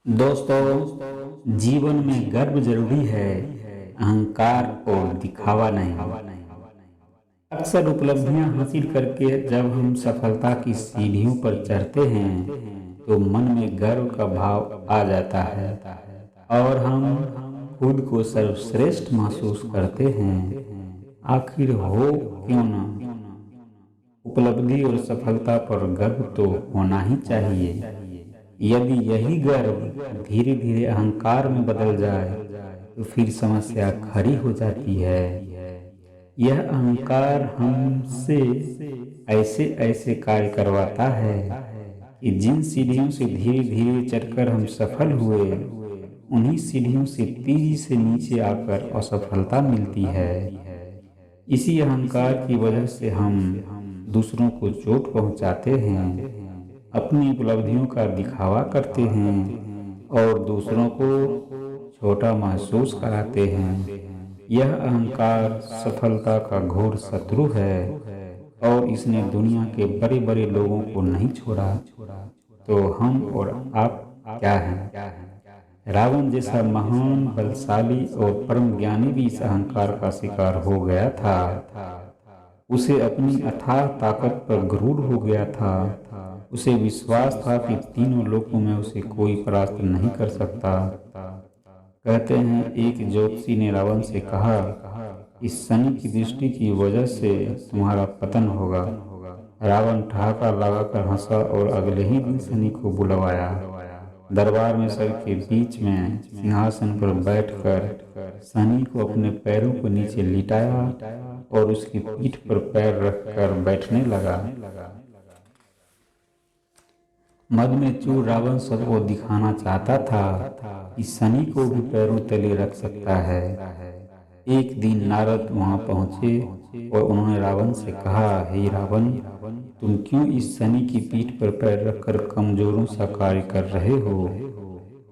दोस्तों, जीवन में गर्व जरूरी है, अहंकार और दिखावा नहीं। अक्सर उपलब्धियां हासिल करके जब हम सफलता की सीढ़ियों पर चढ़ते हैं तो मन में गर्व का भाव आ जाता है और हम खुद को सर्वश्रेष्ठ महसूस करते हैं। आखिर हो क्यों ना, उपलब्धि और सफलता पर गर्व तो होना ही चाहिए। यदि यही गर्व धीरे धीरे अहंकार में बदल जाए तो फिर समस्या खड़ी हो जाती है। यह अहंकार हमसे ऐसे ऐसे कार्य करवाता है कि जिन सीढ़ियों से धीरे धीरे चढ़कर हम सफल हुए, उन्हीं सीढ़ियों से तेजी से नीचे आकर असफलता मिलती है। इसी अहंकार की वजह से हम दूसरों को चोट पहुंचाते हैं, अपनी उपलब्धियों का दिखावा करते हैं और दूसरों को छोटा महसूस कराते हैं। यह अहंकार सफलता का घोर शत्रु है और इसने दुनिया के बड़े बड़े लोगों को नहीं छोड़ा, तो हम और आप क्या हैं? रावण जैसा महान, बलशाली और परम ज्ञानी भी इस अहंकार का शिकार हो गया था। उसे अपनी अथाह ताकत पर गुरूर हो गया था। उसे विश्वास था कि तीनों लोकों में उसे कोई परास्त नहीं कर सकता। कहते हैं, एक ज्योतिषी ने रावण से कहा, इस शनि की दृष्टि की वजह से तुम्हारा पतन होगा। रावण ठहाका लगाकर हंसा और अगले ही दिन शनि को बुलवाया। दरबार में सर के बीच में सिंहासन पर बैठकर शनि को अपने पैरों को नीचे लिटाया और उसकी पीठ पर पैर रखकर बैठने लगा। मद में चूर रावण सबको दिखाना चाहता था कि शनि को भी पैरों तले रख सकता है। एक दिन नारद वहां पहुंचे और उन्होंने रावण से कहा, हे रावण, तुम क्यों इस शनि की पीठ पर पैर रखकर कमजोरों सा कार्य कर रहे हो?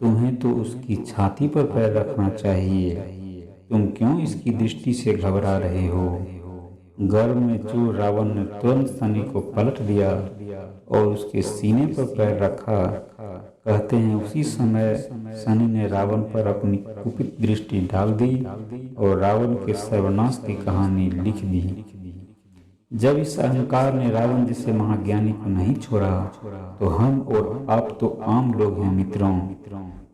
तुम्हें तो उसकी छाती पर पैर रखना चाहिए। तुम क्यों इसकी दृष्टि से घबरा रहे हो? गर्व में चूर रावण ने तुरंत शनि को पलट दिया और उसके सीने पर पैर रखा। कहते हैं, उसी समय शनि ने रावण पर अपनी कुपित दृष्टि डाल दी और रावण के सर्वनाश की कहानी लिख दी। जब इस अहंकार ने रावण जैसे महाज्ञानी को नहीं छोड़ा, तो हम और आप तो आम लोग हैं मित्रों।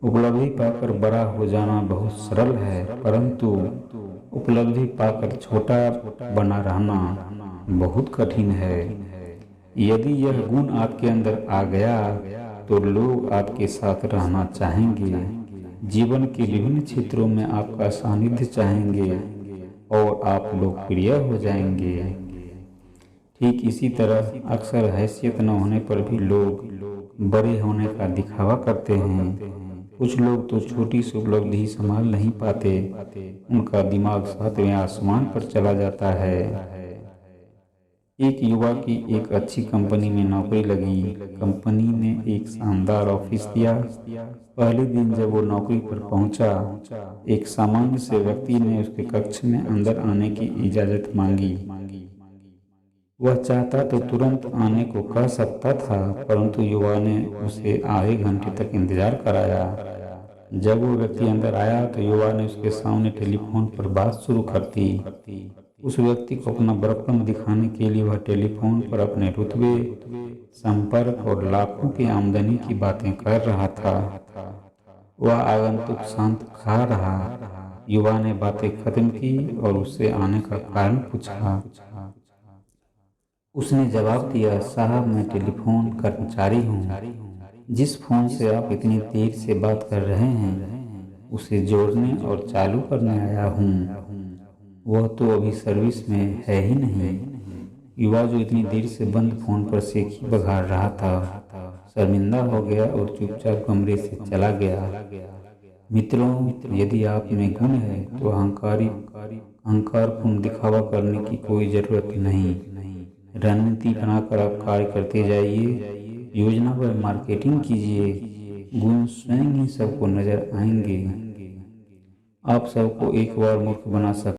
उपलब्धि पाकर बड़ा हो जाना बहुत सरल है, परंतु उपलब्धि पाकर छोटा बना रहना बहुत कठिन है। यदि यह गुण आपके अंदर आ गया तो लोग आपके साथ रहना चाहेंगे, जीवन के विभिन्न क्षेत्रों में आपका सानिध्य चाहेंगे और आप लोकप्रिय हो जाएंगे। ठीक इसी तरह अक्सर हैसियत न होने पर भी लोग बड़े होने का दिखावा करते हैं। कुछ लोग तो छोटी सी उपलब्धि ही संभाल नहीं पाते, उनका दिमाग सातवें आसमान पर चला जाता है। एक युवा की एक अच्छी कंपनी में नौकरी लगी। कंपनी ने एक शानदार ऑफिस दिया। पहले दिन जब वो नौकरी पर पहुंचा, एक सामान्य से व्यक्ति ने उसके कक्ष में अंदर आने की इजाजत मांगी। वह चाहता तो तुरंत आने को कह सकता था, परंतु युवा ने उसे आधे घंटे तक इंतजार कराया। जब वो व्यक्ति अंदर आया तो युवा ने उसके सामने टेलीफोन पर बात शुरू कर दी। उस व्यक्ति को अपना बड़प्पन दिखाने के लिए वह टेलीफोन पर अपने रुतबे, संपर्क और लाखों की आमदनी की बातें कर रहा था। वह आगंतुक शांत खड़ा रहा। युवा ने बातें खत्म की और उससे आने का कारण पूछा। उसने जवाब दिया, साहब, मैं टेलीफोन कर्मचारी हूँ। जिस फोन से आप इतनी देर से बात कर रहे हैं, उसे जोड़ने और चालू करने आया हूँ। वह तो अभी सर्विस में है ही नहीं। युवा, जो इतनी देर से बंद फोन पर सेखी बघाड़ रहा था, शर्मिंदा हो गया और चुपचाप कमरे से चला गया। मित्रों, यदि आप में गुण है तो अहंकारपूर्ण दिखावा करने की कोई जरूरत नहीं। रणनीति बनाकर आप कार्य करते जाइए, योजना पर मार्केटिंग कीजिए, गुण स्वयं ही सबको नजर आएंगे। आप सबको एक बार मूर्ख बना सकते